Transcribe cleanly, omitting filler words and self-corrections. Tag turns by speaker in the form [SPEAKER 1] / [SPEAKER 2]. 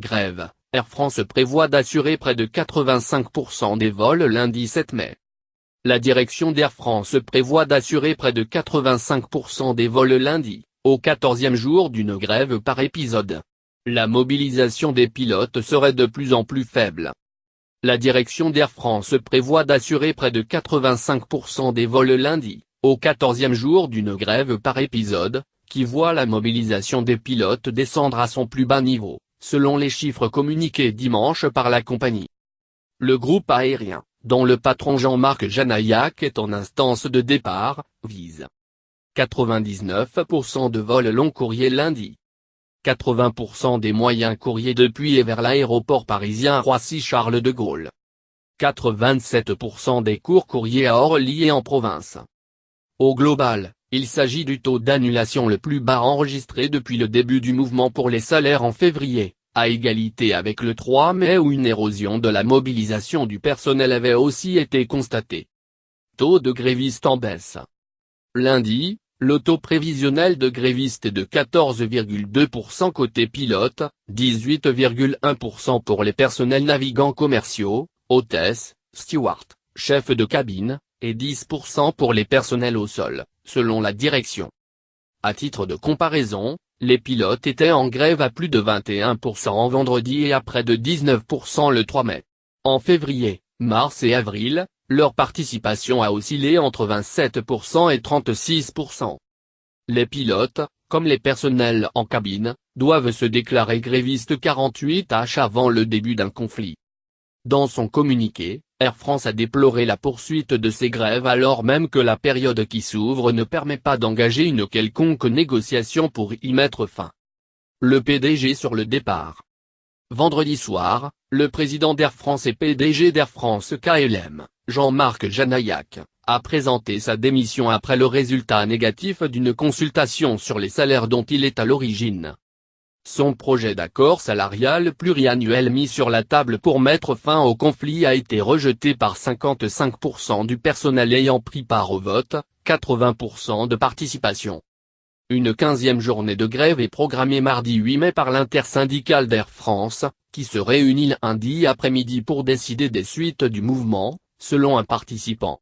[SPEAKER 1] grève, Air France prévoit d'assurer près de 85% des vols lundi 7 mai. La direction d'Air France prévoit d'assurer près de 85% des vols lundi, au 14e jour d'une grève par épisode. La mobilisation des pilotes serait de plus en plus faible. La direction d'Air France prévoit d'assurer près de 85% des vols lundi, au 14e jour d'une grève par épisode, qui voit la mobilisation des pilotes descendre à son plus bas niveau, selon les chiffres communiqués dimanche par la compagnie. Le groupe aérien, dont le patron Jean-Marc Janaillac est en instance de départ, vise 99% de vols long courrier lundi. 80% des moyens courriers depuis et vers l'aéroport parisien Roissy-Charles de Gaulle. 87% des courts courriers à Orly et en province. Au global, il s'agit du taux d'annulation le plus bas enregistré depuis le début du mouvement pour les salaires en février, à égalité avec le 3 mai où une érosion de la mobilisation du personnel avait aussi été constatée. Taux de grévistes en baisse. Lundi, le taux prévisionnel de grévistes est de 14,2% côté pilote, 18,1% pour les personnels navigants commerciaux, hôtesses, stewards, chefs de cabine, et 10% pour les personnels au sol, selon la direction. À titre de comparaison, les pilotes étaient en grève à plus de 21% vendredi et à près de 19% le 3 mai. En février, mars et avril, leur participation a oscillé entre 27% et 36%. Les pilotes, comme les personnels en cabine, doivent se déclarer grévistes 48 h avant le début d'un conflit. Dans son communiqué, Air France a déploré la poursuite de ces grèves alors même que la période qui s'ouvre ne permet pas d'engager une quelconque négociation pour y mettre fin. Le PDG sur le départ. Vendredi soir, le président d'Air France et PDG d'Air France KLM, Jean-Marc Janaillac, a présenté sa démission après le résultat négatif d'une consultation sur les salaires dont il est à l'origine. Son projet d'accord salarial pluriannuel mis sur la table pour mettre fin au conflit a été rejeté par 55% du personnel ayant pris part au vote, 80% de participation. Une 15e journée de grève est programmée mardi 8 mai par l'intersyndicale d'Air France, qui se réunit lundi après-midi pour décider des suites du mouvement, selon un participant.